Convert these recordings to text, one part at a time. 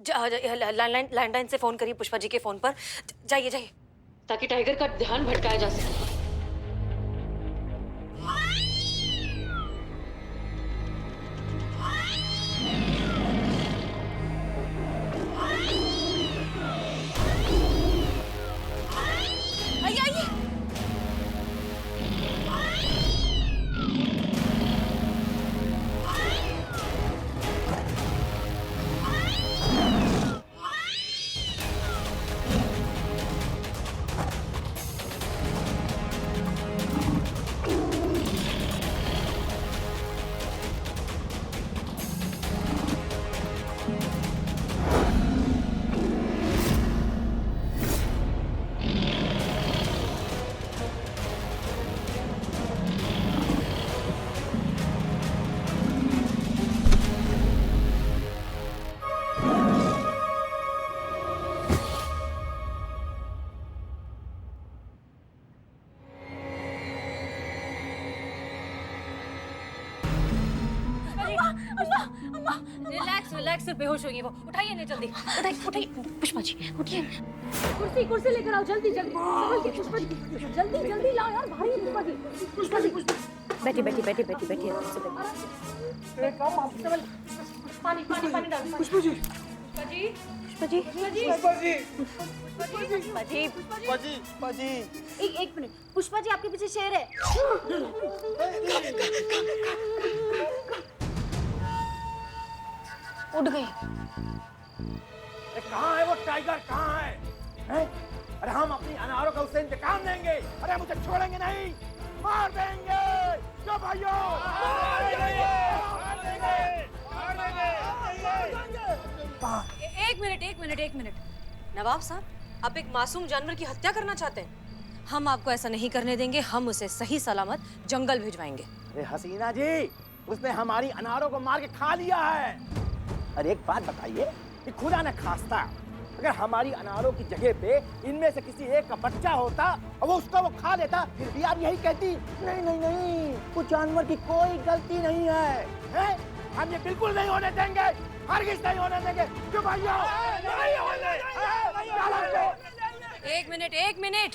Landline से phone करिए पुष्पा जी के फोन पर। जाइए जाइए, ताकि टाइगर का ध्यान भटकाया जा सके। आइए आइए। रिलैक्स रिलैक्स, बेहोश होगी वो। उठाइए नहीं, जल्दी उठाइए उठाइए। पुष्पा जी उठिए। कुर्सी कुर्सी लेकर आओ, जल्दी जल्दी संभल के पुष्पा जी, जल्दी जल्दी लाओ यार, भारी है पुष्पा जी। पुष्पा जी बैठिए बैठिए बैठिए बैठिए बैठिए। पानी पानी पानी डाल। पुष्पा जी, पुष्पा जी पुष्पा जी पुष्पा जी, पुष्पा जी पुष्पा जी, पुष्पा जी। एक मिनट, पुष्पा जी आपके पीछे शेर है। उठ गए। अरे कहाँ है वो टाइगर, कहाँ है? हैं? अरे हम अपनी अनारों का उससे इंतकाम लेंगे। अरे हम उसे छोड़ेंगे नहीं, मार देंगे। जो भाइयों, मार देंगे, मार देंगे, मार देंगे। एक मिनट नवाब साहब, आप एक मासूम जानवर की हत्या करना चाहते हैं? हम आपको ऐसा नहीं करने देंगे। हम उसे सही सलामत जंगल भिजवाएंगे। अरे हसीना जी, उसने हमारी अनारों को मार के खा लिया है। अरे एक बात बताइए कि खुदा न खास्ता अगर हमारी अनारों की जगह पे इनमें से किसी एक का बच्चा होता और वो उसको खा लेता, फिर भी आप यही कहती नहीं नहीं नहीं, उस जानवर की कोई गलती नहीं है, हैं? हम ये बिल्कुल नहीं होने देंगे, हरगिज़ नहीं होने देंगे। क्यों भाइयों, नहीं होने देंगे। एक मिनट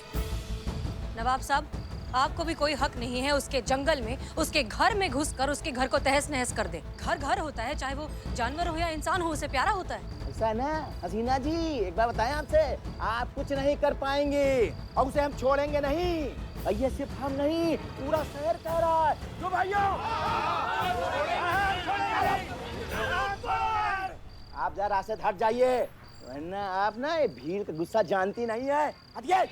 नवाब साहब, आपको भी कोई हक नहीं है उसके जंगल में, उसके घर में घुसकर उसके घर को तहस नहस कर दे। घर घर होता है, चाहे वो जानवर हो या इंसान हो, उसे प्यारा होता है। ऐसा ना हसीना जी, एक बार बताएं आपसे, आप कुछ नहीं कर पाएंगे और उसे हम छोड़ेंगे नहीं। और ये सिर्फ हम नहीं, पूरा शहर कह रहा है। जो भाइयों, आप जरा रास्ते से हट जाइए, वरना आप ना ये भीड़ का गुस्सा जानती नहीं है। हटिए।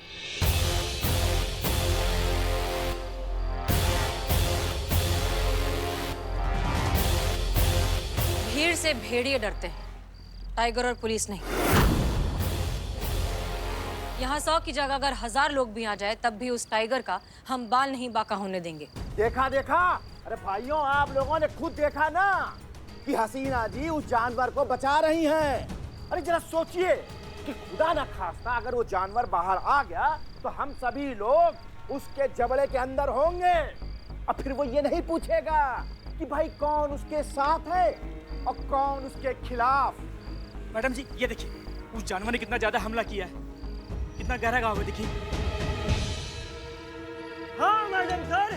भीड़ से भेड़िए डरते हैं, टाइगर और पुलिस नहीं। यहाँ 100 की जगह अगर 1000 लोग भी आ जाए, तब भी उस टाइगर का हम बाल नहीं बाका होने देंगे। देखा देखा, अरे भाइयों, आप लोगों ने खुद देखा ना कि हसीना जी उस जानवर को बचा रही हैं। अरे जरा सोचिए कि खुदा न खास्ता अगर वो जानवर बाहर आ गया तो हम सभी लोग उसके जबड़े के अंदर होंगे और फिर वो ये नहीं पूछेगा कि भाई कौन उसके साथ है और कौन उसके खिलाफ। मैडम जी ये देखिए, उस जानवर ने कितना ज्यादा हमला किया है, कितना गहरा घाव है, देखिए। हाँ मैडम सर,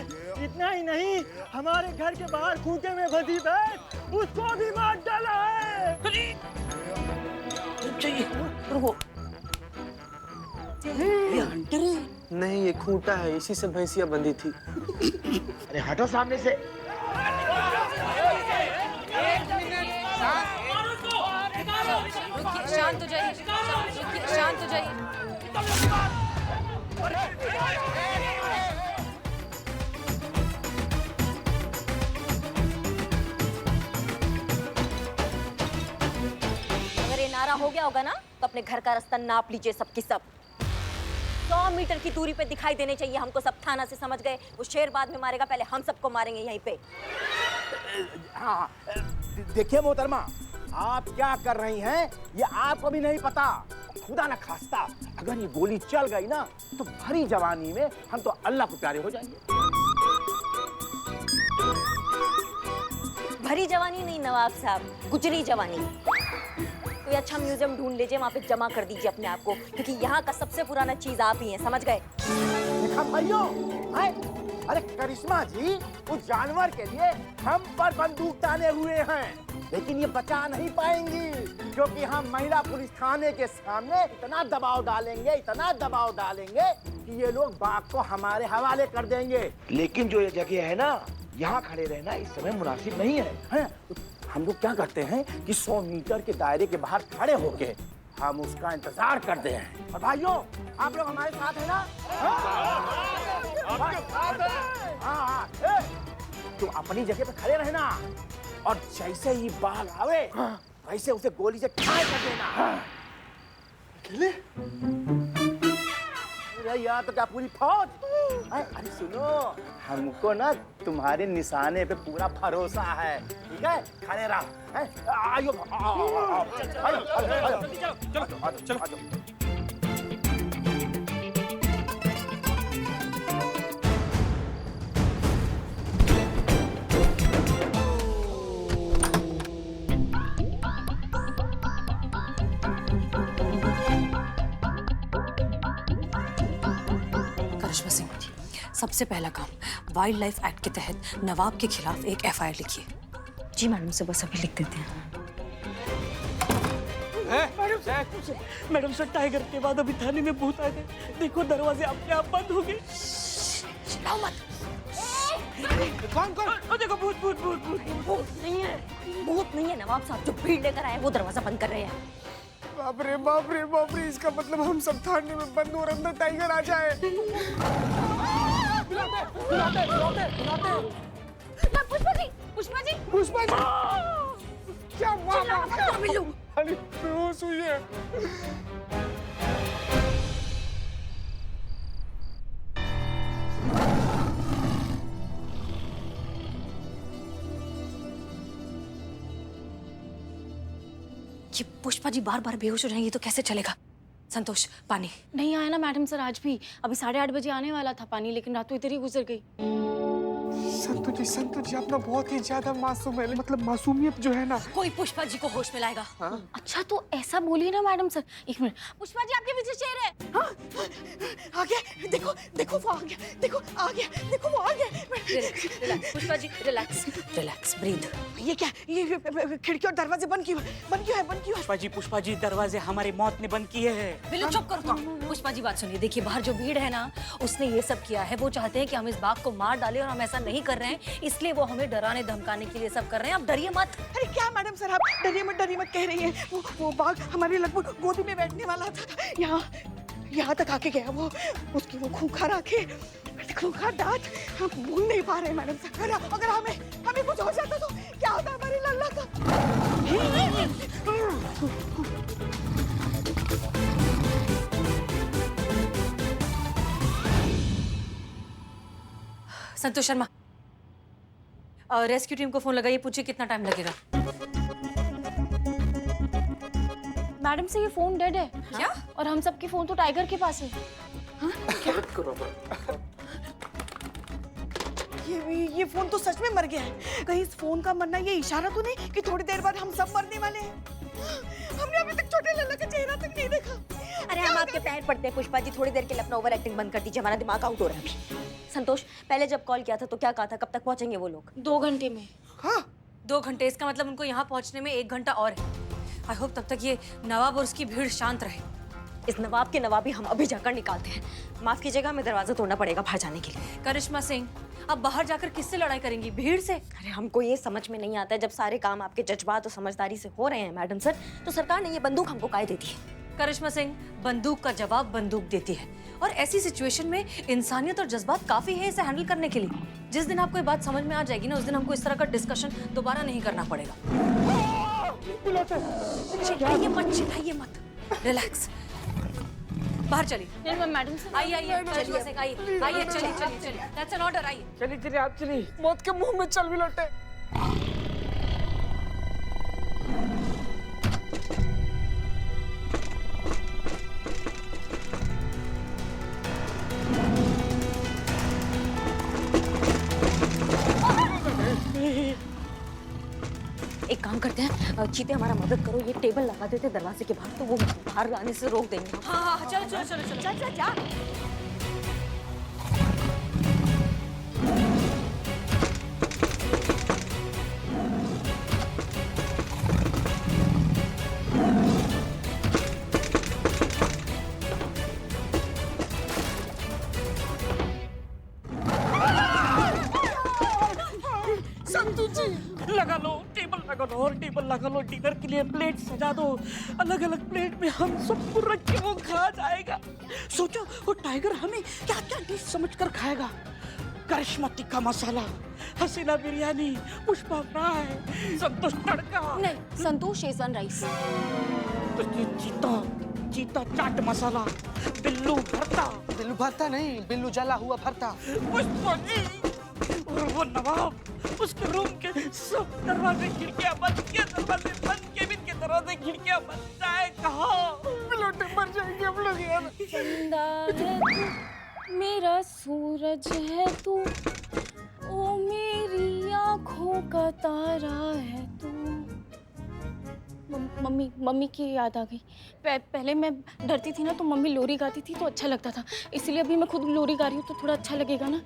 इतना ही नहीं, हमारे घर के बाहर खूंटे में फंसी भैंस, उसको भी मार डाला है। रुको, ये हंटर है? नहीं, ये खूंटा है, इसी से भैंसियां बंधी थी। अरे हटो सामने से। रुकिए, शांत हो जाइए, शांत हो जाइए। अगर ये नारा हो गया होगा ना, तो अपने घर का रास्ता नाप लीजिए सबकी सब। 100 मीटर की दूरी पे दिखाई देने चाहिए हमको सब। थाना से समझ गए, वो शेर बाद में मारेगा, पहले हम सबको मारेंगे यहीं पे। हाँ, देखिए मोहतरमा, आप क्या कर रही हैं ये आपको भी नहीं पता। खुदा न खास्ता अगर ये गोली चल गई ना तो भरी जवानी में हम तो अल्लाह को प्यारे हो जाएंगे। भरी जवानी नहीं नवाब साहब, गुजरी जवानी। कोई अच्छा म्यूजियम ढूंढ लीजिए, वहाँ पे जमा कर दीजिए अपने आप को, क्योंकि यहाँ का सबसे पुराना चीज आप ही हैं, समझ गए? देखा भाइयों, हैं? अरे करिश्मा जी, उस जानवर के लिए हम पर बंदूक ताने हुए हैं, लेकिन ये बचा नहीं पाएंगी, क्योंकि हम महिला पुलिस थाने के सामने इतना दबाव डालेंगे, इतना दबाव डालेंगे कि ये लोग बाघ को हमारे हवाले कर देंगे। लेकिन जो ये जगह है ना, यहाँ खड़े रहना इस समय मुनासिब नहीं है। हम लोग क्या करते हैं कि 100 मीटर के दायरे के बाहर खड़े होके हम उसका इंतजार करते हैं। और भाइयों, आप लोग हमारे साथ हैं ना? हाँ, तुम अपनी जगह पे खड़े रहना और जैसे ही बाघ आवे वैसे उसे गोली से घायल कर देना। अकेले? अरे यार, तो क्या पूरी फौज? अरे सुनो, हमको ना तुम्हारे निशाने पे पूरा भरोसा है, ठीक है? खड़े रहो। आयो, चलो। करिश्मा सिंह, सबसे पहला काम वाइल्ड लाइफ एक्ट के तहत नवाब के खिलाफ एक एफआईआर लिखिए। जी मैडम से बस अभी लिख देते हैं। मैडम सर, टाइगर के बाद अभी थाने में भूत आए थे, देखो दरवाजे अपने आप बंद हो गए। चिल्लाओ मत। कौन? देखो भूत भूत भूत भूत। भूत नहीं है नवाब साहब, जो भीड़ लेकर आए वो दरवाजा बंद कर रहे हैं। बाप रे बाप रे बाप रे, इसका मतलब हम सब थाने में बंद और अंदर टाइगर आ जाए। पुष्पा जी क्या अरे बेहोश हुई है। ये पुष्पा जी बार बार बेहोश हो जाएंगी तो कैसे चलेगा? संतोष, पानी। नहीं आया ना मैडम सर आज भी। अभी 8:30 बजे आने वाला था पानी, लेकिन रात तो इधर ही गुजर गई। संतु जी अपना बहुत ही ज्यादा मासूम है, मतलब मासूमियत जो है ना। कोई पुष्पा जी को होश में लाएगा? अच्छा तो ऐसा बोलिए ना मैडम सर। एक मिनट, पुष्पा जी आपके पीछे शेर है। आ गया, देखो देखो वो आ गया, देखो आ गया, देखो वो आ गया। Relax Pushpa ji, relax, breathe. ये क्या, ये खिड़की और दरवाजे बंद क्यों है? पुष्पा जी, दरवाजे हमारी मौत ने बंद किए हैं। बिल्कुल चुप करो तुम। पुष्पा जी बात सुनिए, देखिए बाहर जो भीड़ है ना, उसने ये सब किया है। वो चाहते हैं कि हम इस बाघ को मार डालें और हम ऐसा नहीं कर रहे हैं, इसलिए वो हमें डराने धमकाने के लिए सब कर रहे हैं। आप डरिए मत। अरे क्या मैडम सर, आप डरिए मत कह रही हैं। वो बाघ हमारे लगभग गोदी में बैठने वाला था, यहाँ तक आके गया। वो उसकी वो खूंखार आंखें, खूंखार दांत, हम भूल नहीं पा रहे मैडम सर। अगर हमें कुछ हो जाता तो क्या होता हमारी लल्ला का? संतोष शर्मा, रेस्क्यू टीम को फोन लगाइए, पूछिए कितना टाइम लगेगा। मैडम से ये फोन डेड है। क्या? और हम सबके फोन तो टाइगर के पास है। ये फोन तो सच में मर गया है। कहीं इस फोन का मरना ये इशारा तो नहीं कि थोड़ी देर बाद हम सब मरने वाले हैं? हमने अभी तक छोटे लल्ला का चेहरा तक नहीं देखा। अरे हम आपके पैर पड़ते हैं पुष्पा जी, थोड़ी देर के लिए अपना ओवर एक्टिंग बंद कर दीजिए, हमारा दिमाग आउट हो रहा है अभी। संतोष, पहले जब कॉल किया था तो क्या कहा था, कब तक पहुंचेंगे वो लोग? 2 घंटे में। हाँ 2 घंटे, इसका मतलब उनको यहाँ पहुँचने में 1 घंटा और है। आई होप तब तक ये नवाब और उसकी भीड़ शांत रहे। इस नवाब के नवाबी हम अभी जाकर निकालते हैं। माफ कीजिएगा, हमें दरवाजा तोड़ना पड़ेगा बाहर जाने के लिए। करिश्मा सिंह, अब बाहर जाकर किससे लड़ाई करेंगी? भीड़ से? अरे हमको ये समझ में नहीं आता है, जब सारे काम आपके जज्बात और समझदारी से हो रहे हैं मैडम सर, तो सरकार ने ये बंदूक हमको काहे दे दी है? करिश्मा सिंह, बंदूक का जवाब बंदूक देती है, और ऐसी सिचुएशन में इंसानियत और जज्बात काफी है इसे हैंडल करने के लिए। जिस दिन आपको ये बात समझ में आ जाएगी ना, उस दिन हमको इस तरह का डिस्कशन दोबारा नहीं करना पड़ेगा। चिल्लाइए मत, रिलैक्स। बाहर चलिए। नहीं मैडम सर, आइए, करिश्मा सिंह आइए, चलिए। दैट्स एन ऑर्डर, आइए। चलिए आप चलिए, मौत के मुंह में चल भी लौटे। एक काम करते हैं, चीते हमारा मदद करो, ये टेबल लगा देते दरवाजे के बाहर तो वो बाहर आने से रोक देंगे। हाँ हाँ चलो चलो चलो चलो चल चल जा। लगा लो टेबल लगा लो और टेबल लगा लो, डिनर के लिए प्लेट सजा दो, अलग अलग प्लेट में हम सबको रख के वो खा जाएगा। सोचो वो टाइगर हमें क्या क्या डिश समझ कर खाएगा। करिश्मा टिक्का मसाला, हसीना बिरयानी, पुष्पा फ्राई, संतोष तड़का, नहीं संतोष शेजवान राइस। तो ये चीता चाट मसाला, बिल्लू भरता, बिल्लू भरता नहीं, बिल्लू जला हुआ भरता। पुष्पा जी और वो नवाब, उसके रूम के सब दरवाजे खिड़कियां बंद किए, दरवाजे बंद, केबिन के दरवाजे खिड़कियां बंद, जाए कहाँ? बिलोटे मर जाएंगे हम लोग यार। चंदा है तू, मेरा सूरज है तू, ओ मेरी आँखों का तारा है तू। मम्मी की याद आ गई। पहले मैं डरती थी ना तो मम्मी लोरी गाती थी तो अच्छा लगता था, इसलिए अभी मैं खुद लोरी गा रही हूँ तो थोड़ा अच्छा लगेगा ना।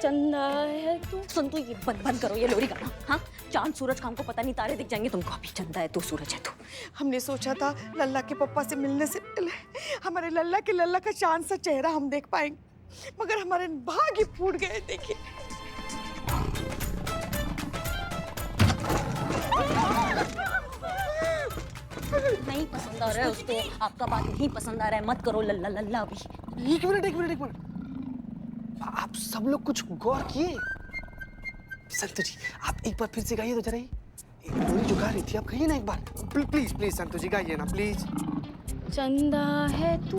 चंदा है तू। सुन तू ये बंद करो ये लोरी गाना। हाँ चांद सूरज का हमको पता नहीं, तारे दिख जाएंगे तुमको। अभी चंदा है तू, सूरज है तू। हमने सोचा था लल्ला के पप्पा से मिलने से पहले हमारे लल्ला का चांद सा चेहरा हम देख पाएंगे, मगर हमारे भाग्य फूट गए। देखिए नहीं पसंद आ रहा है उसको, आपका बात नहीं पसंद आ रहा है, मत करो लल्ला लल्ला अभी। एक मिनट, आप सब लोग कुछ गौर किए? संतोष जी आप एक बार फिर से गाइए तो जरा ही, लोरी जो गा रही थी आप कहिए ना एक बार, प्लीज संतोष जी गाइए ना प्लीज। चंदा है तू,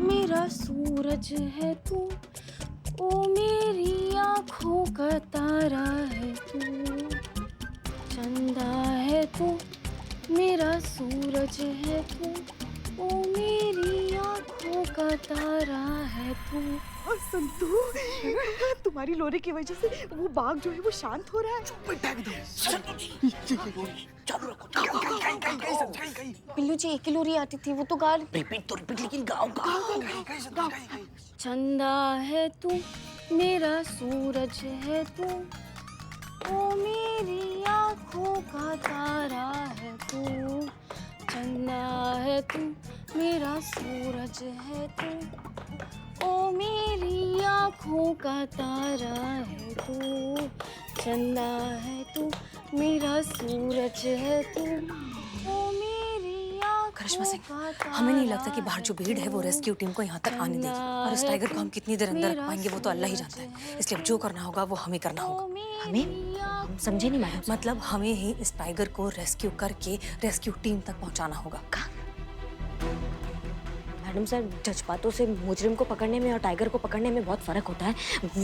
मेरा सूरज है तू, ओ मेरी आँखों का तारा है तू। चंदा है तू, मेरा सूरज है तू, ओ मेरी आँखों का तारा है तू। संतू तुम्हारी लोरी की वजह से वो बाघ जो है वो शांत हो रहा है। बिल्लू जी एक ही लोरी आती थी वो तो गा। रिपीट लेकिन गाओ। चंदा है तू, मेरा सूरज है तू, ओ मेरी आँखों का तारा है तू। चंदा है तू, मेरा सूरज है तू, ओ मेरी आँखों का तारा है तू। चंदा है तू, मेरा सूरज है तू, ओ मेरी करिश्मा आँखों सिंह, का तारा हमें नहीं लगता कि बाहर जो भीड़ है वो रेस्क्यू टीम को यहाँ तक आने देगी, और इस टाइगर को हम कितनी देर अंदर रख पाएंगे वो तो अल्लाह ही जानता है। इसलिए जो करना होगा वो हमें करना होगा। हमें? हम समझे नहीं मैडम। मतलब हमें ही इस टाइगर को रेस्क्यू करके रेस्क्यू टीम तक पहुँचाना होगा। मैडम सर जज्बातों से मुजरिम को पकड़ने में और टाइगर को पकड़ने में बहुत फर्क होता है।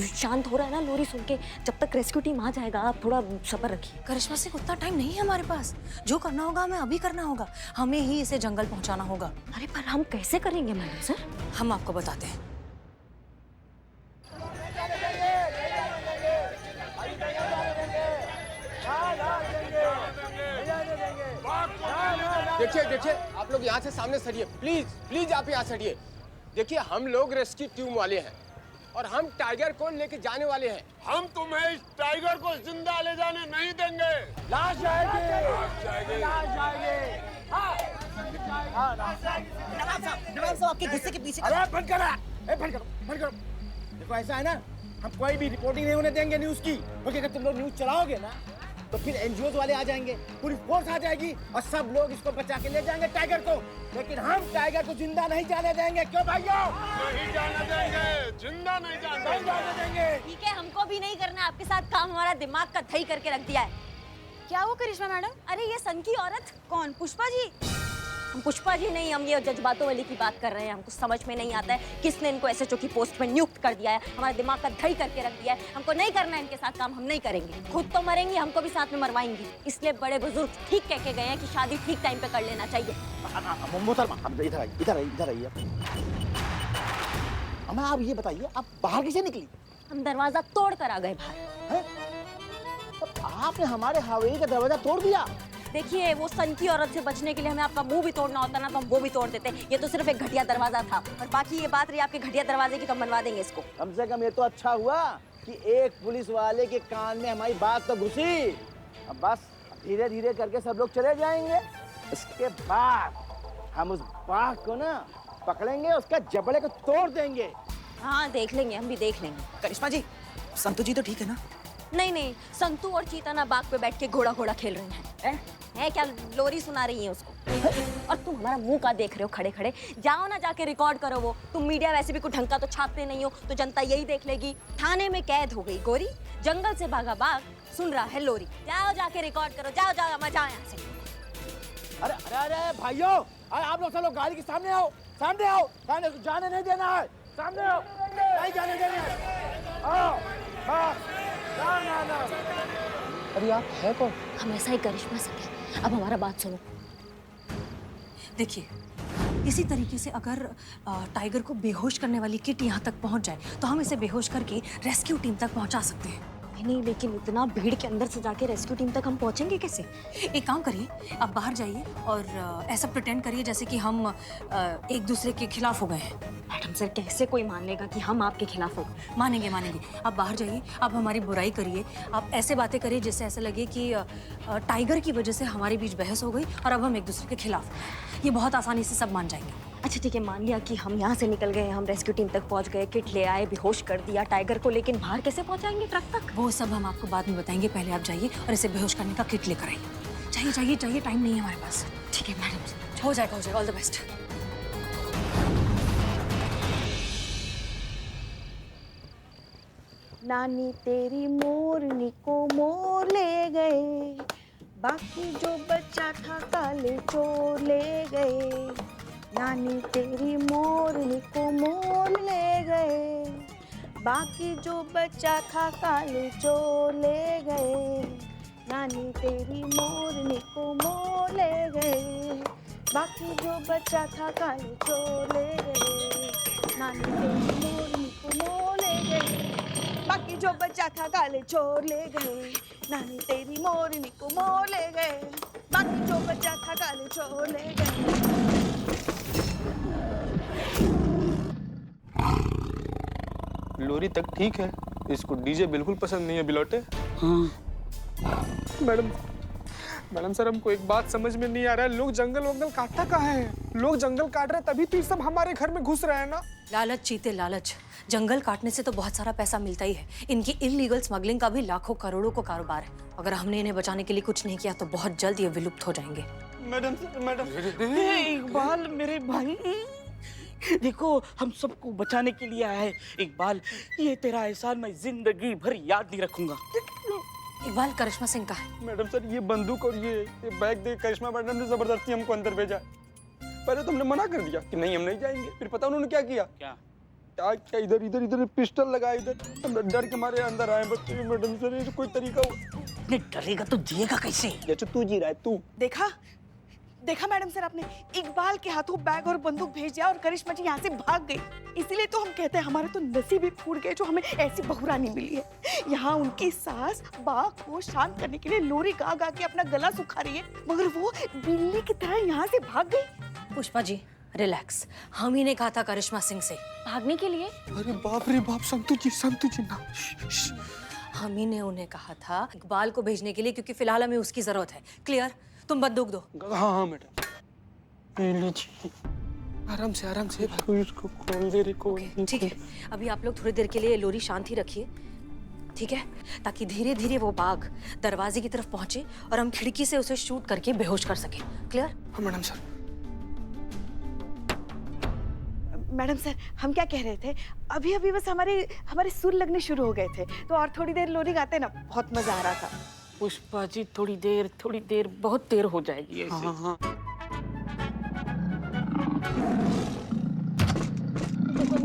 शांत हो रहा है ना लोरी सुन के, जब तक रेस्क्यू टीम आ जाएगा आप थोड़ा सब्र रखिए। करिश्मा सिंह उतना टाइम नहीं है हमारे पास, जो करना होगा हमें अभी करना होगा, हमें ही इसे जंगल पहुंचाना होगा। अरे पर हम कैसे करेंगे मैडम सर? हम आपको बताते हैं। देखिए आप लोग यहाँ से सामने सरिए, प्लीज आप यहाँ सरिए। देखिए हम लोग रेस्क्यू टीम वाले हैं और हम टाइगर को लेके जाने वाले हैं। हम तुम्हें इस टाइगर को जिंदा ले जाने नहीं देंगे। लाश जाएगी। नवाब साहब आपके गुस्से के पीछे। अरे बंद करो। देखो ऐसा है ना, हम कोई भी रिपोर्टिंग नहीं होने देंगे न्यूज की, क्योंकि अगर तुम लोग न्यूज चलाओगे ना तो फिर एनजीओ वाले आ जाएंगे, पुलिस फोर्स आ जाएगी और सब लोग इसको बचा के ले जाएंगे टाइगर को। लेकिन हम टाइगर को जिंदा नहीं जाने देंगे। क्यों भाइयों? नहीं जाने देंगे, जिंदा नहीं जाने देंगे। ठीक है, हमको भी नहीं करना आपके साथ काम, हमारा दिमाग का दही करके रख दिया है। क्या हुआ करिश्मा मैडम? अरे ये सन की औरत। कौन? पुष्पा जी? हम पुष्पा जी नहीं, हम ये जज्बातों वाली की बात कर रहे हैं। हमको समझ में नहीं आता है किसने इनको एसएचओ की पोस्ट में नियुक्त कर दिया है, हमारा दिमाग का दही करके रख दिया है। हमको नहीं करना है इनके साथ काम, हम नहीं करेंगे। खुद तो मरेंगी, हमको भी साथ में मरवाएंगी। इसलिए बड़े बुजुर्ग ठीक कह के गए हैं कि शादी ठीक टाइम पे कर लेना चाहिए। इधर आइए। अम्मा आप ये बताइए, आप बाहर कैसे निकली? हम दरवाजा तोड़ कर आ गए बाहर। आपने हमारे हवेली का दरवाजा तोड़ दिया। देखिए, वो सन की औरत से बचने के लिए हमें आपका मुंह भी तोड़ना होता ना, तो हम वो भी तोड़ देते। ये तो सिर्फ एक घटिया दरवाजा था, और बाकी ये बात रही आपके घटिया दरवाजे की, तो हम बनवा देंगे इसको। कम से कम ये तो अच्छा हुआ कि एक पुलिस वाले के कान में हमारी बात तो घुसी। अब बस धीरे धीरे करके सब लोग चले जाएंगे। इसके बाद हम उस बाघ को ना पकड़ेंगे, उसका जबड़े को तोड़ देंगे। हाँ, देख लेंगे, हम भी देख लेंगे। करिश्मा जी, संतु जी तो ठीक है ना? नहीं नहीं, संतू और चीता ना बाग पे बैठ के घोड़ा घोड़ा खेल रहे हैं। है क्या, लोरी सुना रही है उसको। और तुम हमारा मुंह का देख रहे हो खड़े खड़े? जाओ ना, जाके रिकॉर्ड करो। वो तुम मीडिया वैसे भी कुछ ढंग का तो छापते नहीं हो, तो जनता यही देख लेगी। थाने में कैद हो गई गोरी, जंगल से भागा बाघ, सुन रहा है लोरी। जाओ जाके रिकॉर्ड करो, जाओ जाओ, मजा आओ यहाँ से। अरे अरे अरे भाइयों, अरे आप लोग सब लोग गाड़ी के सामने आओ, सामने आओ, सामने जाने नहीं देना है, सामने आओ, नहीं जाने देना है। आओ, बस, ना ना ना। अरे आप है कौन? हम ऐसा ही करिश्मा सके। अब हमारा बात सुनो। देखिए, इसी तरीके से अगर टाइगर को बेहोश करने वाली किट यहाँ तक पहुँच जाए तो हम इसे बेहोश करके रेस्क्यू टीम तक पहुँचा सकते हैं। नहीं, लेकिन इतना भीड़ के अंदर से जाके रेस्क्यू टीम तक हम पहुंचेंगे कैसे? एक काम करिए, आप बाहर जाइए और ऐसा प्रिटेंड करिए जैसे कि हम एक दूसरे के खिलाफ हो गए हैं। मैडम सर, कैसे कोई मान लेगा कि हम आपके खिलाफ हो? मानेंगे मानेंगे। आप बाहर जाइए, आप हमारी बुराई करिए, आप ऐसे बातें करिए जिससे ऐसा लगे कि टाइगर की वजह से हमारे बीच बहस हो गई और अब हम एक दूसरे के खिलाफ हैं। ये बहुत आसानी से सब मान जाएंगे। अच्छा ठीक है, मान लिया कि हम यहाँ से निकल गए, हम रेस्क्यू टीम तक पहुँच गए, किट ले आए, बेहोश कर दिया टाइगर को, लेकिन बाहर कैसे पहुँचाएंगे ट्रक तक? वो सब हम आपको बाद में बताएंगे। पहले आप जाइए और इसे बेहोश करने का किट लेकर आइए। चाहिए चाहिए चाहिए, टाइम नहीं है हमारे पास। ठीक है मैडम। हो जाएगा, हो जाएगा। All the best. नानी तेरी मोरनी को मोर ले गए, बाकी जो बच्चा था काले चोर ले गए। नानी तेरी मोरनी को मोर ले गए, बाकी जो बच्चा था काले चोर ले गए। नानी तेरी मोरनी को मोर ले गए, बाकी जो बच्चा था काले चोर ले गए। नानी तेरी मोरनी को मोर ले गए, बाकी जो बच्चा था काले चोर ले गए। नानी तेरी मोरनी को मोर ले गए, बाकी जो बच्चा था काले चोर ले गए। लोरी तक ठीक है, इसको डीजे बिल्कुल पसंद नहीं है बिलौटे। मैडम सर, हमको एक बात समझ में नहीं आ रहा है, लोग जंगल वंगल काटता कहाँ है? लोग जंगल काट रहे हैं तभी तो ये सब हमारे घर में घुस रहे हैं ना। लालच चीते लालच। जंगल काटने से तो बहुत सारा पैसा मिलता ही है। इनकी इलीगल स्मगलिंग का भी लाखों करोड़ों को कारोबार है। अगर हमने इन्हें बचाने के लिए कुछ नहीं किया तो बहुत जल्द ये विलुप्त हो जाएंगे। मैडम, इकबाल मेरे भाई, देखो हम सबको बचाने के लिए आया है। इकबाल, ये तेरा एहसान मैं जिंदगी भर याद नहीं रखूंगा। इकबाल, करिश्मा सिंह का है। मैडम सर, ये बंदूक और ये बैग देख करिश्मा मैडम ने जबरदस्ती हमको अंदर भेजा। पहले तो हमने मना कर दिया कि नहीं हम नहीं जाएंगे, फिर पता उन्होंने क्या किया? क्या इधर इधर इधर पिस्टल लगाया, इधर हम डर के मारे अंदर आए। बच्चे मैडम सर, ये कोई तरीका हो? नहीं डरेगा तो जिएगा कैसे? जैसे तू जी रहा है तू। देखा मैडम सर, आपने इकबाल के हाथों बैग और बंदूक भेज दिया और करिश्मा जी यहाँ से भाग गई। इसीलिए तो हम कहते हैं हमारे तो नसीब ही फूट गए जो हमें ऐसी बहुरानी मिली है। यहाँ उनकी सास बाघ को शांत करने के लिए लोरी गा गा के अपना गला सुखा रही है, मगर वो बिल्ली की तरह यहाँ से भाग गई। पुष्पा जी रिलैक्स, हम ही ने कहा था करिश्मा सिंह से भागने के लिए। अरे बाप रे बाप, संतु जी ना। हम ही ने उन्हें कहा था इकबाल को भेजने के लिए, क्योंकि फिलहाल हमें उसकी जरूरत है। क्लियर? तुम बंदूक दो। हाँ मैडम। आराम से इसको खोल दे रे। ठीक है, अभी आप लोग थोड़ी देर के लिए लोरी शांत ही रखिए, ठीक है? ताकि धीरे धीरे वो बाघ दरवाजे की तरफ पहुंचे और हम खिड़की से उसे शूट करके बेहोश कर सके। क्लियर? हाँ मैडम सर। मैडम सर, हम क्या कह रहे थे, अभी बस हमारे सुर लगने शुरू हो गए थे, तो और थोड़ी देर लोरी गाते ना, बहुत मजा आ रहा था। पुष्पा जी, थोड़ी देर बहुत देर हो जाएगी ऐसे। हाँ।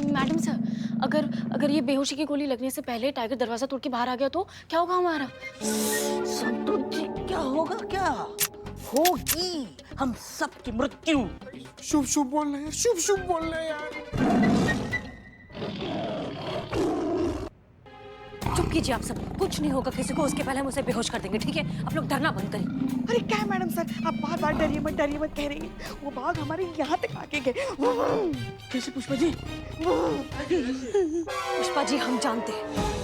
मैडम सर, अगर ये बेहोशी की गोली लगने से पहले टाइगर दरवाजा तोड़ के बाहर आ गया तो क्या होगा हमारा? संतु जी, क्या होगा? क्या होगी हम सबकी मृत्यु। शुभ बोल रहे हैं, शुभ बोल रहे हैं यार। चुप कीजिए आप सब, कुछ नहीं होगा किसी को, उसके पहले हम उसे बेहोश कर देंगे, ठीक है? आप लोग डरना बंद करिए। अरे क्या मैडम सर, आप बार बार डरिए मत कह रही हैं। वो बाघ हमारे यहाँ तक आके गए। कैसे पुष्पा जी? पुष्पा जी हम जानते हैं